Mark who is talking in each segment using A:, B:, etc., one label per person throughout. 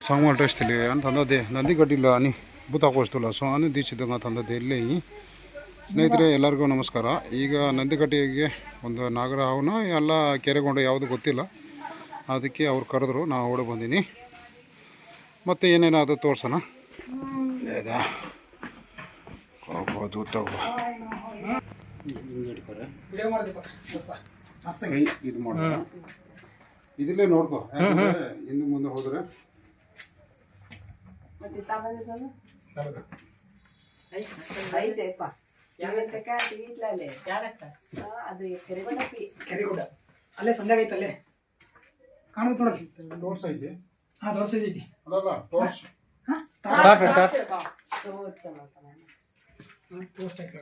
A: 상말 ಟೆಸ್ಟ್ಲಿ ಅಂತ ತಂದದೆ ನಂದಿ ಕಟ್ಟಿಲ್ಲ ಅನಿ ಬೂತಾಕೋಸ್ತಲ್ಲ ಸೊ ಅನಿ ದೀಚಿದಂಗ ತಂದದೆ ಇಲ್ಲೇ ಸ್ನೇಹಿತರೆ ಎಲ್ಲರಿಗೂ ನಮಸ್ಕಾರ. ಈಗ ನಂದಿಕಟ್ಟಿಗೆ ಒಂದು ನಾಗರ ಹಾವನ್ನ ಎಲ್ಲ ಕೆರೆಗೊಂಡು ಯಾವುದು ಗೊತ್ತಿಲ್ಲ, ಅದಕ್ಕೆ ಅವ್ರು ಕರೆದ್ರು, ನಾವು ಓಡಿ ಬಂದೀನಿ. ಮತ್ತು ಏನೇನಾದರೂ ತೋರ್ಸೋಣ. ಇದು ಮಾಡ ಇದಿಲ್ಲೇ ನೋಡ್ಕೊ, ಹಿಂದೆ ಮುಂದೆ ಹೋದ್ರೆ
B: ಅಲ್ಲೇ ಸಂಧ್ಯಾಗ ಐತಲ್ಲೇ ಕಾಣುತ್ತೆ ನೋಡ್ರಿ.
A: ಟೋರ್ಸ್ ಐತಿ.
B: ಹಾ ದೊಡ್ಡ ಸೈಜ್ ಐತಿ.
A: ಅಲ್ಲಲ್ಲ ಟೋರ್ಸ್
B: ಟೋಸ್ಟ್ ಹಾಕಿ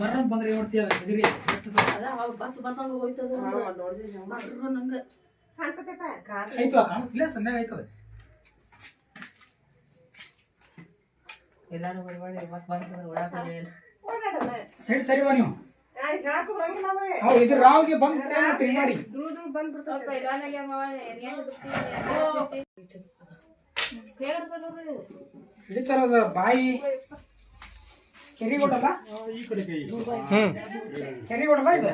B: ಬರ್ರ ಬಂದ್ರೆ ನೋಡ್ತೀಯ
C: ಬಸ್ ಬಂದಂಗ ಹೋಯ್ತದ ನಂಗೆ
B: ಆಯ್ತು ಕಾಣುತ್ತಿಲ್ಲ ಸಂಧ್ಯಾಗ ಆಯ್ತದ.
C: ಎಲ್ಲಾರು
B: ಸೈಡ್ ಸರಿವಾ ನೀವು ಇದ್ರ ರಾವ್ಗೆ ಬಂದ್ ಮಾಡಿ ಹಿಡಿತಾರದ ಬಾಯಿ ಕೆರಿಗೋಡಲ್ಲ ಕೆರಿಗೋಡಲ್ಲ ಇದೆ.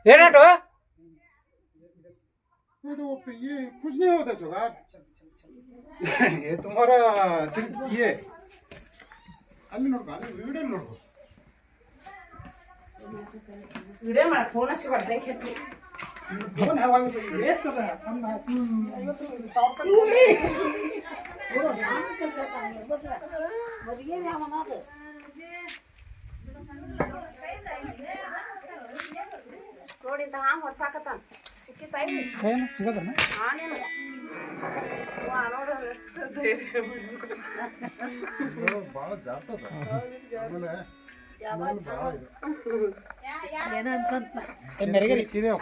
C: ಏನಾಟು
A: ये कुछ नहीं होता सुगार, ये तुम्हारा सिर्फ ये ಅಲ್ಲಿ ನೋಡ್ಕೊ, ಅಲ್ಲಿ ವಿಡಿಯೋ ನೋಡ್ಕೊ.
C: ವಿಡಿಯೋ ಮಾಡಿ ಫೋನ್ ಹಚ್ಚಿ ಬರ್ದಂಗೆ ಹೆತ್ತು
B: ವೇಸ್ಟ್ ಅದ
C: ನೋಡಿ ಇಂತ ಹಾಂ ಹೊಡ್ಸಾಕತ್ತಾನ ಸಿಕ್ಕಿತಾಯಿ
B: ಸಿಗದನ್ನ
C: ಆನೇನು
A: ಭಾಳ ಜಾತದ ಆಮೇಲೆ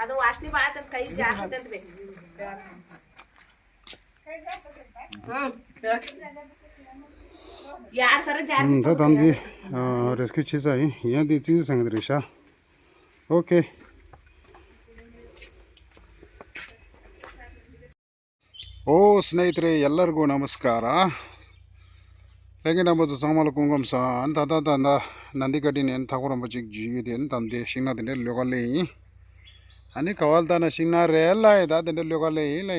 C: ಅದು ವಾಸನೆ ಭಾಳ ಕೈ ಜಾಸ್ತಿ ಅಂತ ಬೇಕು. यार सर
A: तो तंदी रेस्क्यू चीज़ आई ये दी चीज़ संग दृश्य ओके. ಓ ಸ್ನೇಹಿತರೆ ಎಲ್ಲರಿಗೂ ನಮಸ್ಕಾರ. ಹೇಗೆ ನಮ್ಮದು ಸಾಮಾನು ಕುಂಗಮ್ ಸಹ ಅಂತ ಅಂದ ನಂದಿಕಟ್ಟಿನ ಏನು ತಗೊಂಬ ಜಿಗಿದೆ ಅಂತ ತಂದೆ ಶಿಂಗ್ನಾದಿಂದ ಲೋಗಲ್ಲಿ आणि कवालताना शिंगणारे ಎಲ್ಲ ಇದೆ ಅದನ್ನ ಲೋಗಲ್ಲಿ ಇಲ್ಲ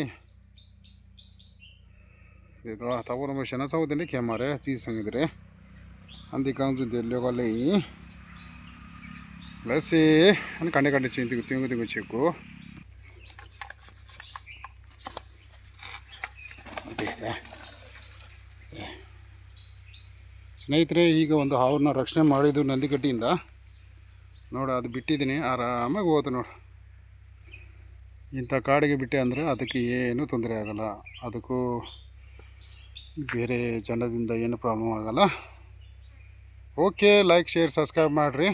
A: ಇದು ತಗೊಂಬ ಶನ ಸೌದಲ್ಲಿ ಕೆಮಾರೆ ಚೀಸ್ ಸಂಗಿದ್ರೆ ಅಂದಿ ಕಾಂಜುದೆ ಲೋಗಲ್ಲಿ ಲಸಿ అని ಕಂಡೆ ಕಂಡೆ ಚಿಂತಿಗೆ ತಿಂಗು ಚಿಕ್ಕು ಸ್ನೇಹಿತರೆ. ಈಗ ಒಂದು ಹಾವನ್ನ ರಕ್ಷಣೆ ಮಾಡಿದ್ದು ನಂದಿಕಟ್ಟಿಯಿಂದ ನೋಡು, ಅದು ಬಿಟ್ಟಿದ್ದೀನಿ ಆರಾಮಾಗಿ ಹೋದು ನೋಡು. ಇಂಥ ಕಾಡಿಗೆ ಬಿಟ್ಟೆ ಅಂದರೆ ಅದಕ್ಕೆ ಏನೂ ತೊಂದರೆ ಆಗೋಲ್ಲ, ಅದಕ್ಕೂ ಬೇರೆ ಜನದಿಂದ ಏನು ಪ್ರಾಬ್ಲಮ್ ಆಗೋಲ್ಲ. ಓಕೆ, ಲೈಕ್ ಶೇರ್ ಸಬ್ಸ್ಕ್ರೈಬ್ ಮಾಡಿರಿ.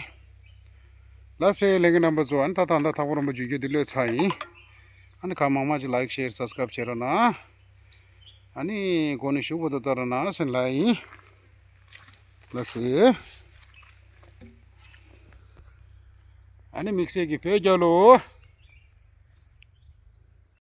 A: ಲಸೆ ಲೆಂಗೆ ನಂಬಜು ಅಂತ ತಂದ ತಗೊಂಬಜು ಈಗ ದಿಲ್ಲ ಸಾಯಿ आणि कामामाची लाईक शेअर सबस्क्राईब करा आणि कोणी शुभ होतं संलाई लसे आणि मिक्सी की पे जालो